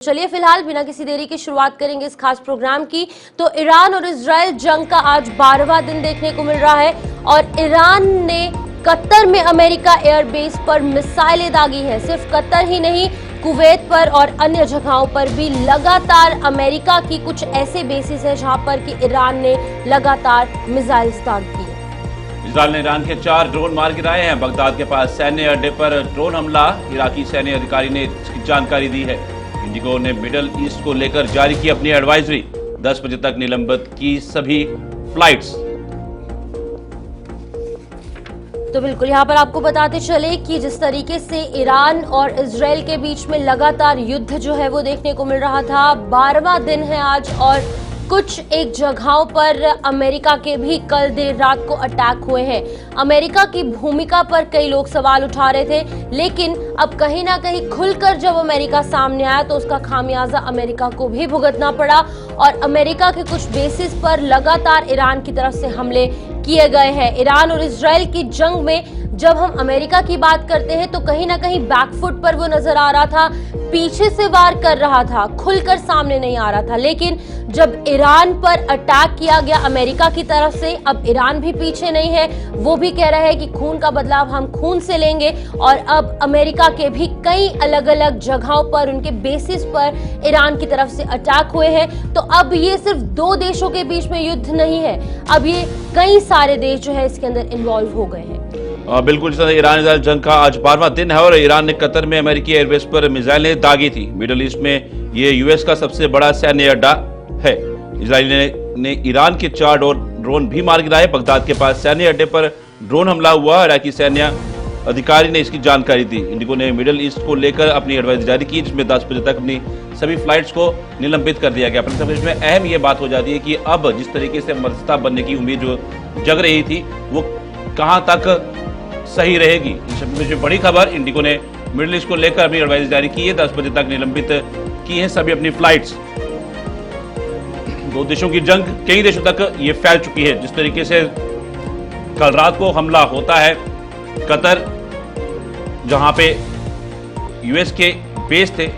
चलिए फिलहाल बिना किसी देरी की शुरुआत करेंगे इस खास प्रोग्राम की। तो ईरान और इजराइल जंग का आज 12वां दिन देखने को मिल रहा है और ईरान ने कतर में अमेरिका एयरबेस पर मिसाइलें दागी हैं। सिर्फ कतर ही नहीं, कुवैत पर और अन्य जगहों पर भी लगातार अमेरिका की कुछ ऐसे बेसिस हैं जहां पर कि ईरान ने लगातार मिसाइल दाग की है। इजराइल ने ईरान के 4 ड्रोन मार गिराए हैं। बगदाद के पास सैन्य अड्डे पर ड्रोन हमला, इराकी सैन्य अधिकारी ने इसकी जानकारी दी है। इंडिगो ने मिडल ईस्ट को लेकर जारी की अपनी एडवाइजरी, 10 बजे तक निलंबित की सभी फ्लाइट्स। तो बिल्कुल यहाँ पर आपको बताते चले कि जिस तरीके से ईरान और इजराइल के बीच में लगातार युद्ध जो है वो देखने को मिल रहा था, 12वां दिन है आज और कुछ एक जगहों पर अमेरिका के भी कल देर रात को अटैक हुए हैं। अमेरिका की भूमिका पर कई लोग सवाल उठा रहे थे, लेकिन अब कहीं ना कहीं खुलकर जब अमेरिका सामने आया तो उसका खामियाजा अमेरिका को भी भुगतना पड़ा और अमेरिका के कुछ बेसिस पर लगातार ईरान की तरफ से हमले किए गए हैं। ईरान और इजराइल की जंग में जब हम अमेरिका की बात करते हैं तो कहीं ना कहीं बैकफुट पर वो नजर आ रहा था, पीछे से वार कर रहा था, खुलकर सामने नहीं आ रहा था। लेकिन जब ईरान पर अटैक किया गया अमेरिका की तरफ से, अब ईरान भी पीछे नहीं है, वो भी कह रहा है कि खून का बदलाव हम खून से लेंगे और अब अमेरिका के भी कई अलग अलग जगहों पर उनके बेसिस पर ईरान की तरफ से अटैक हुए हैं। तो अब ये सिर्फ 2 देशों के बीच में युद्ध नहीं है, अब ये कई सारे देश जो है इसके अंदर इन्वॉल्व हो गए हैं। बिल्कुल, ईरान इजराइल जंग का आज 12वां दिन है और ईरान ने कतर में अमेरिकी एयरबेस पर मिसाइलें दागी थी। मिडल ईस्ट में ये यूएस का सबसे बड़ा सैन्य अड्डा है। इजराइल ने ईरान के 4 ड्रोन भी मार गिराए। बगदाद के पास सैन्य अड्डे पर ड्रोन हमला हुआ, इराकी सैन्य अधिकारी ने इसकी जानकारी दी। इंडिगो ने मिडल ईस्ट को लेकर अपनी एडवाइजरी जारी की, जिसमें 10 बजे तक अपनी सभी फ्लाइट्स को निलंबित कर दिया गया। अपने में अहम ये बात हो जाती है कि अब जिस तरीके से मध्यस्थता बनने की उम्मीद जो जग रही थी वो कहां तक सही रहेगी। इसमें बड़ी खबर, इंडिगो ने मिडिल ईस्ट को लेकर अपनी एडवाइजरी जारी की है, 10 बजे तक निलंबित की है सभी अपनी फ्लाइट्स। 2 देशों की जंग कई देशों तक ये फैल चुकी है। जिस तरीके से कल रात को हमला होता है कतर, जहां पे यूएस के बेस थे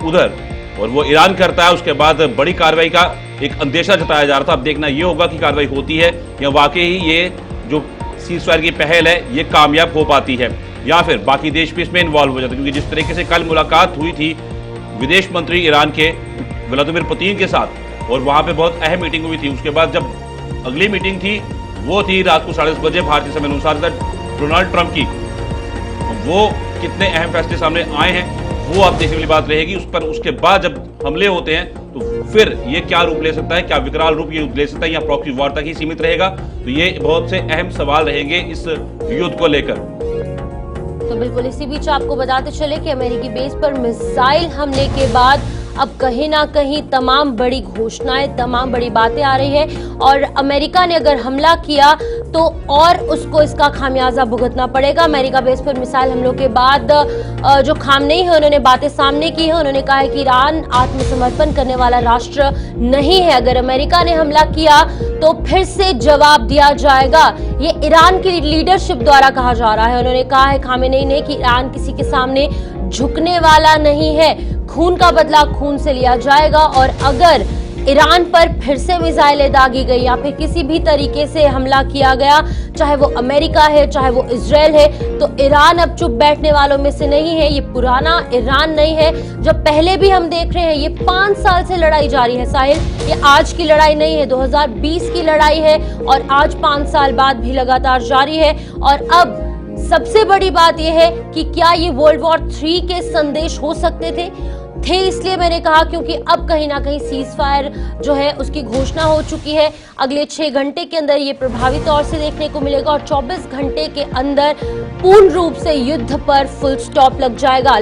उधर, और वो ईरान करता है, उसके बाद बड़ी कार्रवाई का एक अंदेशा जताया जा रहा था। अब देखना ये होगा कि कार्रवाई होती है या वाकई ही ये जो सीज़फायर की पहल है ये कामयाब हो पाती है या फिर बाकी देश भी इसमें इन्वॉल्व हो जाते हैं। क्योंकि जिस तरीके से कल मुलाकात हुई थी विदेश मंत्री ईरान के व्लादिमीर पुतिन के साथ और वहां पे बहुत अहम मीटिंग हुई थी, उसके बाद जब अगली मीटिंग थी वो थी रात को 10:30 बजे भारतीय समय अनुसार डोनाल्ड ट्रंप की। वो कितने अहम फैसले सामने आए हैं वो अब देखने वाली बात रहेगी। उस पर उसके बाद जब हमले होते हैं तो फिर ये क्या रूप ले सकता है, क्या विकराल रूप ये ले सकता है या प्रॉक्सी वॉर तक ही सीमित रहेगा, तो ये बहुत से अहम सवाल रहेंगे इस युद्ध को लेकर। तो बिल्कुल इसी बीच आपको बताते चले कि अमेरिकी बेस पर मिसाइल हमले के बाद अब कहीं ना कहीं तमाम बड़ी घोषणाएं, तमाम बड़ी बातें आ रही है और अमेरिका ने अगर हमला किया तो और उसको इसका खामियाजा भुगतना पड़ेगा। अमेरिका बेस पर मिसाइल हमलों के बाद जो खामनेई है उन्होंने बातें सामने की है। उन्होंने कहा है कि ईरान आत्मसमर्पण करने वाला राष्ट्र नहीं है, अगर अमेरिका ने हमला किया तो फिर से जवाब दिया जाएगा। ये ईरान की लीडरशिप द्वारा कहा जा रहा है। उन्होंने कहा है खामेनेई ने कि ईरान किसी के सामने झुकने वाला नहीं है, खून का बदला खून से लिया जाएगा और अगर ईरान पर फिर से मिसाइलें दागी गई या फिर किसी भी तरीके से हमला किया गया, चाहे वो अमेरिका है चाहे वो इजराइल है, तो ईरान अब चुप बैठने वालों में से नहीं है। ये पुराना ईरान नहीं है जो पहले भी हम देख रहे हैं। ये 5 साल से लड़ाई जारी है साहिल, ये आज की लड़ाई नहीं है, 2020 की लड़ाई है और आज 5 साल बाद भी लगातार जारी है। और अब सबसे बड़ी बात यह है कि क्या ये वर्ल्ड वॉर 3 के संदेश हो सकते थे, इसलिए मैंने कहा क्योंकि अब कहीं ना कहीं सीज़फायर जो है उसकी घोषणा हो चुकी है। अगले 6 घंटे के अंदर ये प्रभावी तौर से देखने को मिलेगा और 24 घंटे के अंदर पूर्ण रूप से युद्ध पर फुल स्टॉप लग जाएगा।